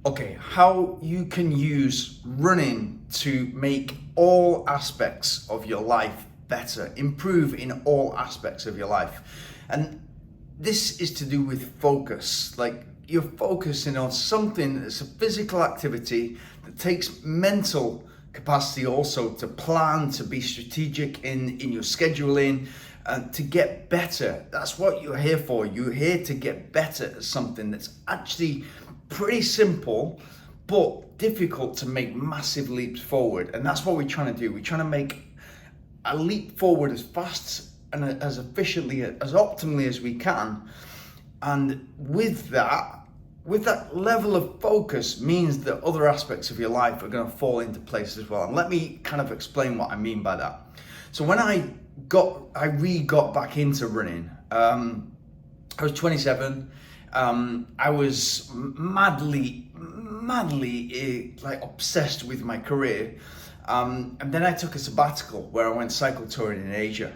Okay, how you can use running to make all aspects of your life better, improve in all aspects of your life. And this is to do with focus. Like you're focusing on something that's a physical activity that takes mental capacity also to plan, to be strategic in your scheduling, and to get better. That's what you're here for. You're here to get better at something that's actually pretty simple, but difficult to make massive leaps forward. And that's what we're trying to do. We're trying to make a leap forward as fast and as efficiently, as optimally as we can. And with that level of focus means that other aspects of your life are going to fall into place as well. And let me kind of explain what I mean by that. So when I got back into running, I was 27. I was madly like obsessed with my career. And then I took a sabbatical where I went cycle touring in Asia.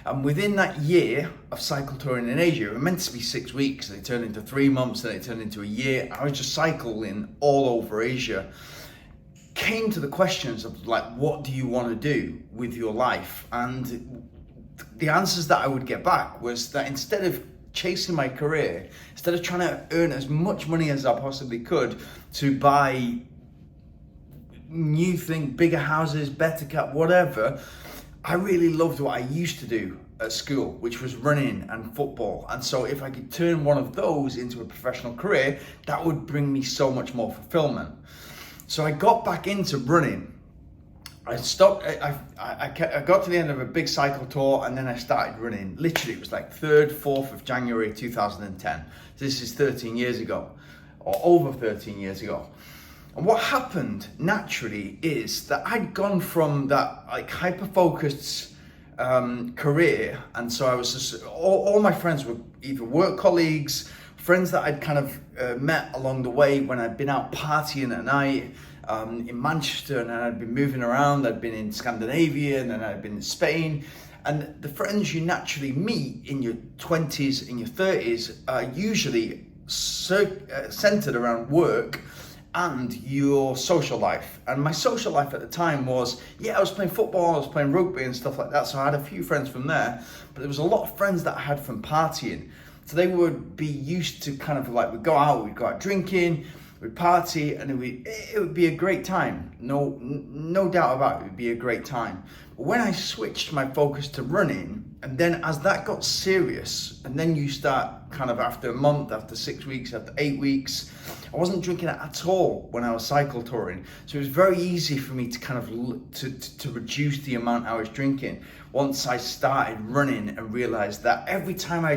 And within that year of cycle touring in Asia, it was meant to be 6 weeks. They turned into 3 months, then it turned into a year. I was just cycling all over Asia. Came to the questions of like, what do you want to do with your life? And the answers that I would get back was that instead of chasing my career, instead of trying to earn as much money as I possibly could to buy new things, bigger houses, better car, whatever, I really loved what I used to do at school, which was running and football. And so if I could turn one of those into a professional career, that would bring me so much more fulfillment. So I got back into running. I stopped, I got to the end of a big cycle tour and then I started running. Literally, it was like 3rd, 4th of January 2010. This is 13 years ago, or over 13 years ago. And what happened naturally is that I'd gone from that like hyper-focused career, and so I was just, all my friends were either work colleagues, friends that I'd kind of met along the way when I'd been out partying at night in Manchester, and then I'd been moving around. I'd been in Scandinavia, and then I'd been in Spain. And the friends you naturally meet in your 20s, in your 30s, are usually centered around work and your social life. And my social life at the time was, I was playing football, I was playing rugby and stuff like that. So I had a few friends from there, but there was a lot of friends that I had from partying. So they would be used to kind of like, we'd go out drinking, we'd party, and it would be a great time. No doubt about it, it would be a great time. But when I switched my focus to running, and then as that got serious, and then you start kind of after a month, after 6 weeks, after 8 weeks, I wasn't drinking at all when I was cycle touring. So it was very easy for me to kind of to reduce the amount I was drinking once I started running and realized that every time I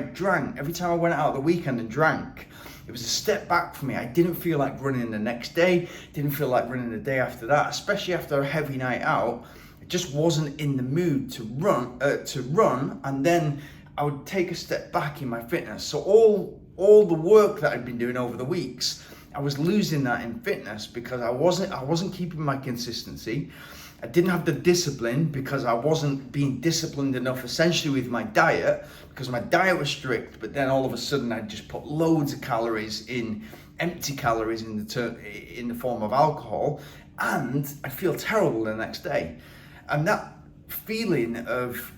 went out the weekend and drank, it was a step back for me. I didn't feel like running the next day, didn't feel like running the day after that, especially after a heavy night out. I just wasn't in the mood to run, and then I would take a step back in my fitness. So all the work that I'd been doing over the weeks, I was losing that in fitness because I wasn't keeping my consistency. I didn't have the discipline because I wasn't being disciplined enough essentially with my diet, because my diet was strict, but then all of a sudden I just put loads of calories in, empty calories in the form of alcohol, and I feel terrible the next day. And that feeling of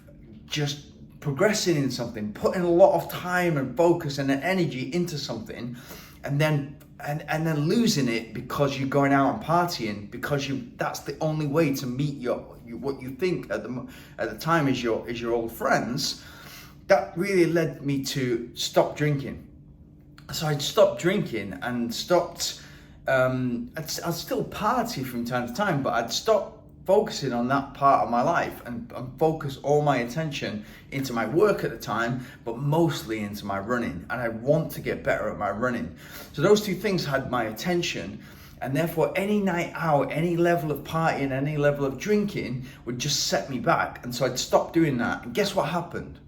just progressing in something, putting a lot of time and focus and energy into something, and then losing it because you're going out and partying, because that's the only way to meet what you think at the time is your old friends. That really led me to stop drinking. So I'd stopped drinking and stopped. I'd still party from time to time, but I'd stop focusing on that part of my life and focus all my attention into my work at the time, but mostly into my running. And I want to get better at my running. So those two things had my attention, and therefore any night out, any level of partying, any level of drinking would just set me back. And so I'd stop doing that. And guess what happened?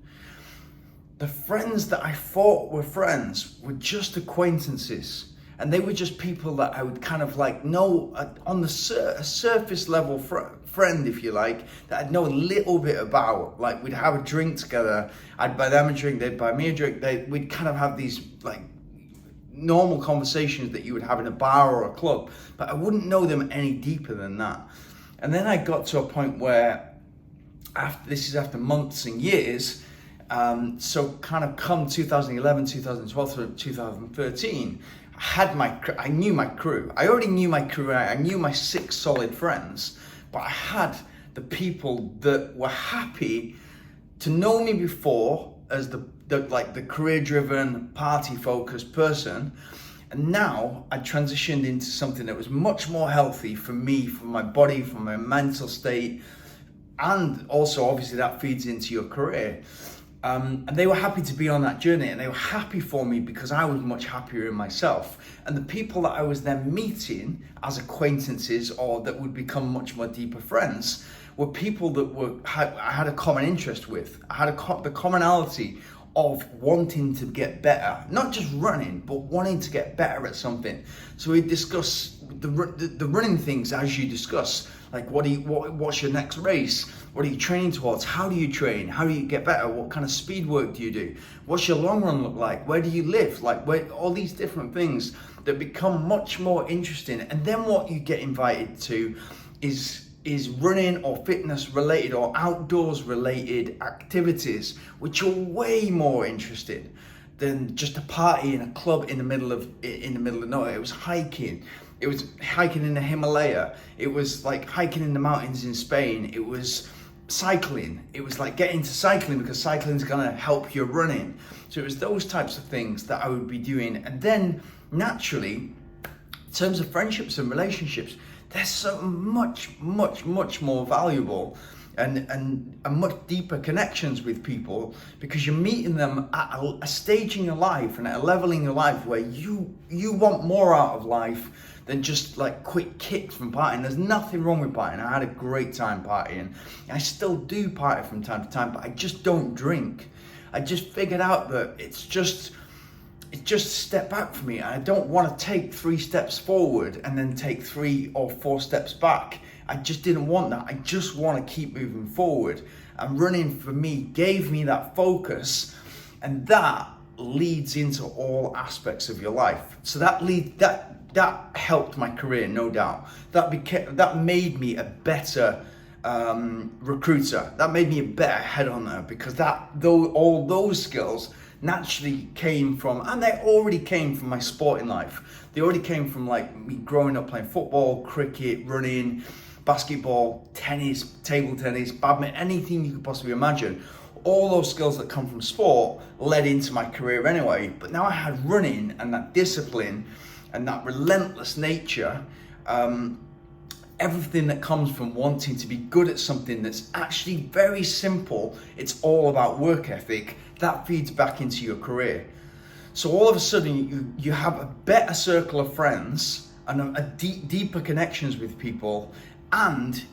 The friends that I thought were friends were just acquaintances. And they were just people that I would kind of like know on the surface level friend, if you like, that I'd know a little bit about. Like we'd have a drink together, I'd buy them a drink, they'd buy me a drink. We'd kind of have these like normal conversations that you would have in a bar or a club, but I wouldn't know them any deeper than that. And then I got to a point where, after months and years, so kind of come 2011, 2012 to 2013, I knew my crew. I already knew my crew. I knew my 6 solid friends, but I had the people that were happy to know me before as the career-driven, party-focused person. And now I transitioned into something that was much more healthy for me, for my body, for my mental state, and also obviously that feeds into your career. And they were happy to be on that journey, and they were happy for me because I was much happier in myself. And the people that I was then meeting as acquaintances, or that would become much more deeper friends, were people that I had a common interest with. I had the commonality of wanting to get better, not just running, but wanting to get better at something. So we discuss the running things as you discuss, like what's your next race? What are you training towards? How do you train? How do you get better? What kind of speed work do you do? What's your long run look like? Where do you live? All these different things that become much more interesting. And then what you get invited to is running or fitness related or outdoors related activities, which are way more interesting than just a party in a club in the middle of nowhere. It was hiking. It was hiking in the Himalaya. It was like hiking in the mountains in Spain. It was cycling. It was like getting to cycling because cycling's gonna help your running. So it was those types of things that I would be doing. And then naturally, in terms of friendships and relationships, they're so much more valuable and much deeper connections with people, because you're meeting them at a stage in your life and at a level in your life where you want more out of life than just like quick kicks from partying. There's nothing wrong with partying. I had a great time partying. I still do party from time to time, but I just don't drink. I just figured out that it's just a step back for me. And I don't want to take 3 steps forward and then take 3 or 4 steps back. I just didn't want that. I just want to keep moving forward. And running for me gave me that focus, and that leads into all aspects of your life. So that helped my career, no doubt. That made me a better recruiter. That made me a better headhunter, because all those skills naturally came from, and they already came from my sporting life. They already came from like me growing up playing football, cricket, running, basketball, tennis, table tennis, badminton, anything you could possibly imagine. All those skills that come from sport led into my career anyway. But now I had running and that discipline and that relentless nature, everything that comes from wanting to be good at something that's actually very simple. It's all about work ethic. That feeds back into your career. So all of a sudden you have a better circle of friends and deeper connections with people, and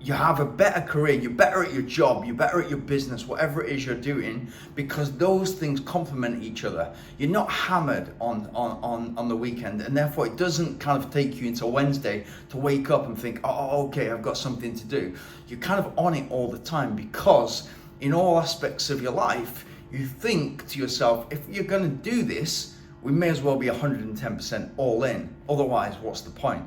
you have a better career. You're better at your job, you're better at your business, whatever it is you're doing, because those things complement each other. You're not hammered on the weekend, and therefore it doesn't kind of take you into Wednesday to wake up and think, oh, okay, I've got something to do. You're kind of on it all the time, because in all aspects of your life, you think to yourself, if you're going to do this, we may as well be 110% all in. Otherwise, what's the point?